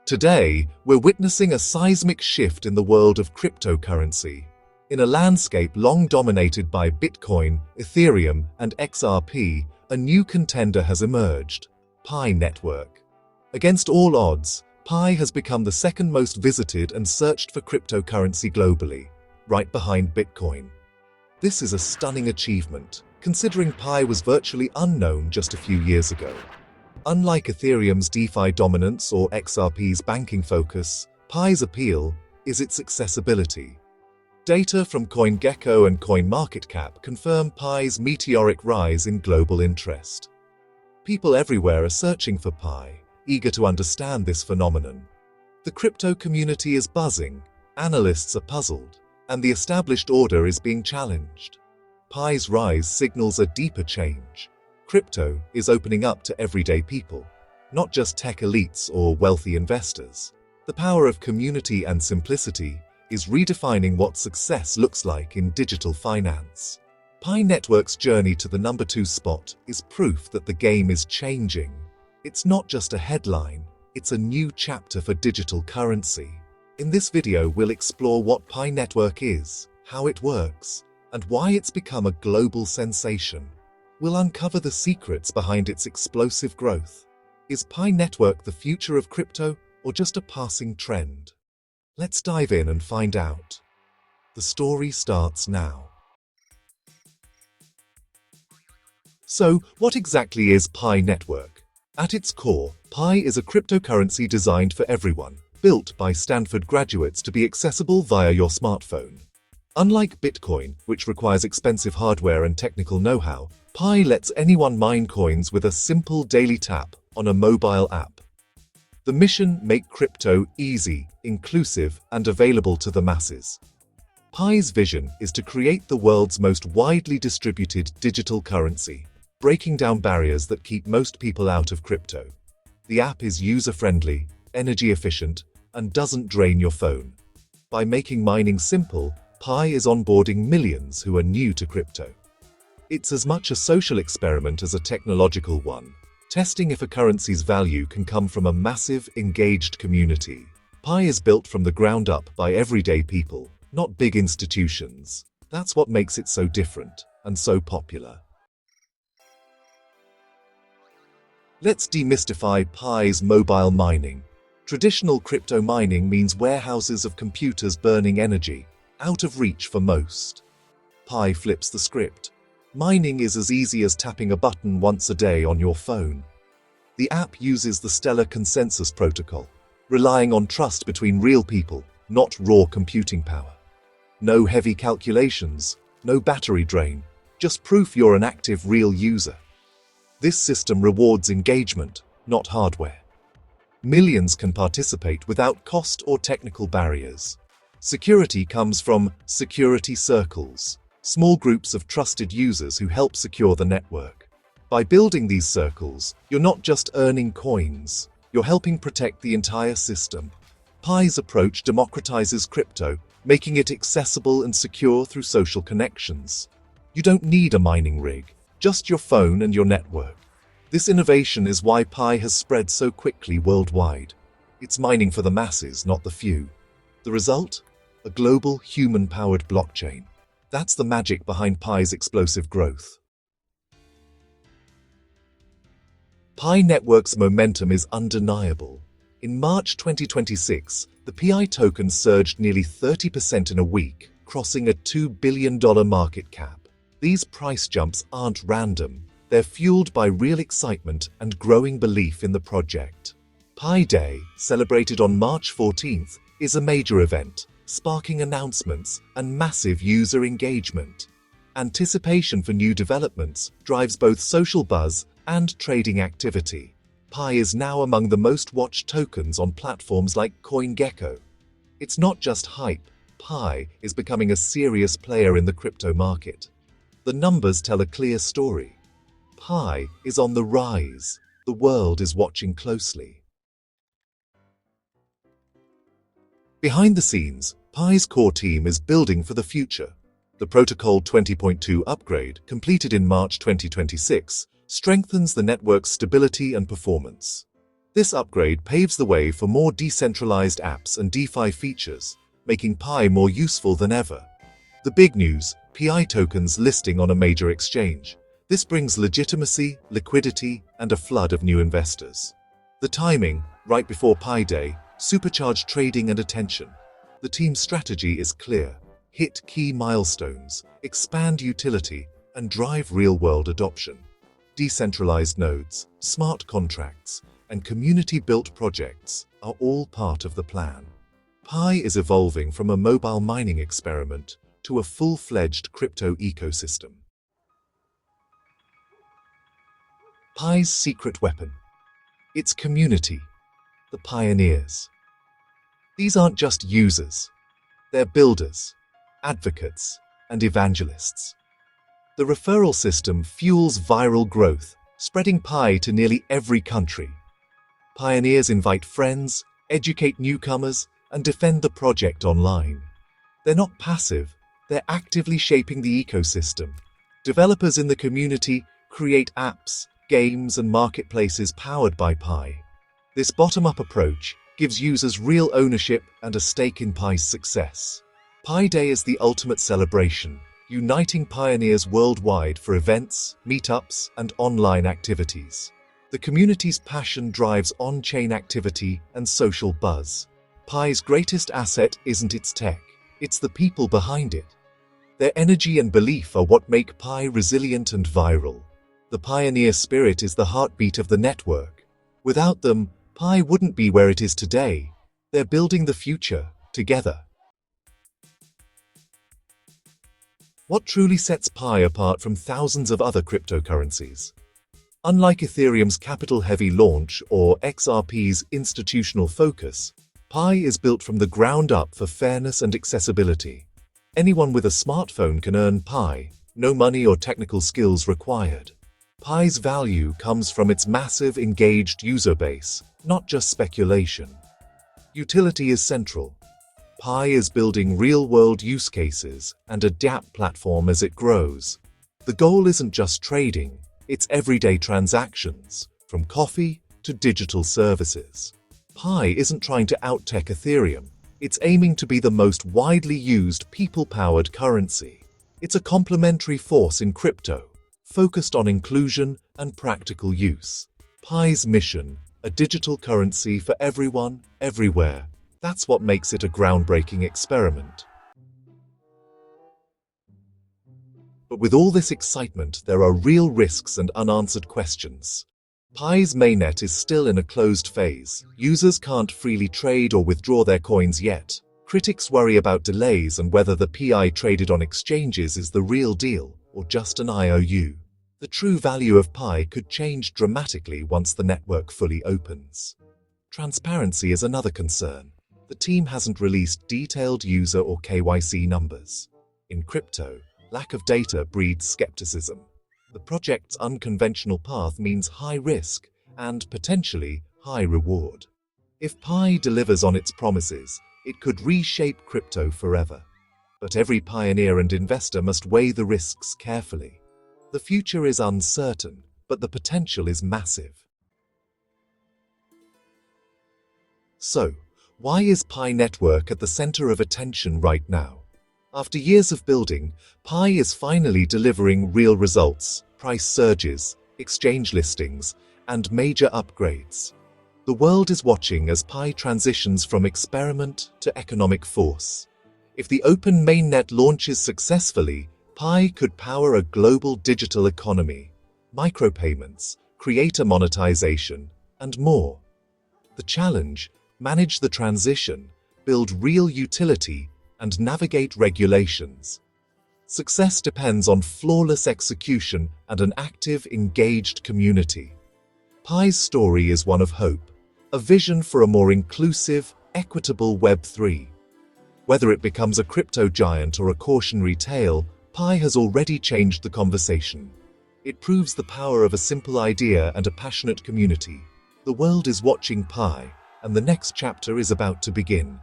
Today, we're witnessing a seismic shift in the world of cryptocurrency. In a landscape long dominated by Bitcoin, Ethereum, and XRP, a new contender has emerged: Pi Network. Against all odds, Pi has become the second most visited and searched for cryptocurrency globally, right behind Bitcoin. This is a stunning achievement, considering Pi was virtually unknown just a few years ago. Unlike Ethereum's DeFi dominance or XRP's banking focus, Pi's appeal is its accessibility. Data from CoinGecko and CoinMarketCap confirm Pi's meteoric rise in global interest. People everywhere are searching for Pi, eager to understand this phenomenon. The crypto community is buzzing, analysts are puzzled, and the established order is being challenged. Pi's rise signals a deeper change. Crypto is opening up to everyday people, not just tech elites or wealthy investors. The power of community and simplicity is redefining what success looks like in digital finance. Pi Network's journey to the number 2 spot is proof that the game is changing. It's not just a headline, it's a new chapter for digital currency. In this video, we'll explore what Pi Network is, how it works, and why it's become a global sensation. We'll uncover the secrets behind its explosive growth. Is Pi Network the future of crypto or just a passing trend? Let's dive in and find out. The story starts now. So, what exactly is Pi Network? At its core, Pi is a cryptocurrency designed for everyone, built by Stanford graduates to be accessible via your smartphone. Unlike Bitcoin, which requires expensive hardware and technical know-how, Pi lets anyone mine coins with a simple daily tap on a mobile app. The mission: make crypto easy, inclusive, and available to the masses. Pi's vision is to create the world's most widely distributed digital currency, breaking down barriers that keep most people out of crypto. The app is user-friendly, energy efficient, and doesn't drain your phone. By making mining simple, Pi is onboarding millions who are new to crypto. It's as much a social experiment as a technological one, testing if a currency's value can come from a massive, engaged community. Pi is built from the ground up by everyday people, not big institutions. That's what makes it so different and so popular. Let's demystify Pi's mobile mining. Traditional crypto mining means warehouses of computers burning energy, out of reach for most. Pi flips the script. Mining is as easy as tapping a button once a day on your phone. The app uses the Stellar Consensus Protocol, relying on trust between real people, not raw computing power. No heavy calculations, no battery drain, just proof you're an active real user. This system rewards engagement, not hardware. Millions can participate without cost or technical barriers. Security comes from security circles, small groups of trusted users who help secure the network. By building these circles, you're not just earning coins, you're helping protect the entire system. Pi's approach democratizes crypto, making it accessible and secure through social connections. You don't need a mining rig, just your phone and your network. This innovation is why Pi has spread so quickly worldwide. It's mining for the masses, not the few. The result? A global, human-powered blockchain. That's the magic behind Pi's explosive growth. Pi Network's momentum is undeniable. In March 2026, the Pi token surged nearly 30% in a week, crossing a $2 billion market cap. These price jumps aren't random. They're fueled by real excitement and growing belief in the project. Pi Day, celebrated on March 14th, is a major event, sparking announcements and massive user engagement. Anticipation for new developments drives both social buzz and trading activity. Pi is now among the most watched tokens on platforms like CoinGecko. It's not just hype. Pi is becoming a serious player in the crypto market. The numbers tell a clear story. Pi is on the rise. The world is watching closely. Behind the scenes, Pi's core team is building for the future. The Protocol 20.2 upgrade, completed in March 2026, strengthens the network's stability and performance. This upgrade paves the way for more decentralized apps and DeFi features, making Pi more useful than ever. The big news: Pi tokens listing on a major exchange. This brings legitimacy, liquidity, and a flood of new investors. The timing, right before Pi Day, supercharged trading and attention. The team's strategy is clear: hit key milestones, expand utility, and drive real-world adoption. Decentralized nodes, smart contracts, and community-built projects are all part of the plan. Pi is evolving from a mobile mining experiment to a full-fledged crypto ecosystem. Pi's secret weapon: its community, the pioneers. These aren't just users, they're builders, advocates, and evangelists. The referral system fuels viral growth, spreading Pi to nearly every country. Pioneers invite friends, educate newcomers, and defend the project online. They're not passive, they're actively shaping the ecosystem. Developers in the community create apps, games, and marketplaces powered by Pi. This bottom-up approach gives users real ownership and a stake in Pi's success. Pi Day is the ultimate celebration, uniting pioneers worldwide for events, meetups, and online activities. The community's passion drives on-chain activity and social buzz. Pi's greatest asset isn't its tech, it's the people behind it. Their energy and belief are what make Pi resilient and viral. The pioneer spirit is the heartbeat of the network. Without them, Pi wouldn't be where it is today. They're building the future, together. What truly sets Pi apart from thousands of other cryptocurrencies? Unlike Ethereum's capital-heavy launch or XRP's institutional focus, Pi is built from the ground up for fairness and accessibility. Anyone with a smartphone can earn Pi, no money or technical skills required. Pi's value comes from its massive, engaged user base, not just speculation. Utility is central. Pi is building real-world use cases and a dApp platform as it grows. The goal isn't just trading, it's everyday transactions, from coffee to digital services. Pi isn't trying to out-tech Ethereum, it's aiming to be the most widely used people-powered currency. It's a complementary force in crypto, focused on inclusion and practical use. Pi's mission: a digital currency for everyone, everywhere. That's what makes it a groundbreaking experiment. But with all this excitement, there are real risks and unanswered questions. Pi's mainnet is still in a closed phase. Users can't freely trade or withdraw their coins yet. Critics worry about delays and whether the Pi traded on exchanges is the real deal or just an IOU. The true value of Pi could change dramatically once the network fully opens. Transparency is another concern. The team hasn't released detailed user or KYC numbers. In crypto, lack of data breeds skepticism. The project's unconventional path means high risk and, potentially, high reward. If Pi delivers on its promises, it could reshape crypto forever. But every pioneer and investor must weigh the risks carefully. The future is uncertain, but the potential is massive. So, why is Pi Network at the center of attention right now? After years of building, Pi is finally delivering real results: price surges, exchange listings, and major upgrades. The world is watching as Pi transitions from experiment to economic force. If the open mainnet launches successfully, Pi could power a global digital economy, micropayments, creator monetization, and more. The challenge: manage the transition, build real utility, and navigate regulations. Success depends on flawless execution and an active, engaged community. Pi's story is one of hope, a vision for a more inclusive, equitable Web3. Whether it becomes a crypto giant or a cautionary tale, Pi has already changed the conversation. It proves the power of a simple idea and a passionate community. The world is watching Pi, and the next chapter is about to begin.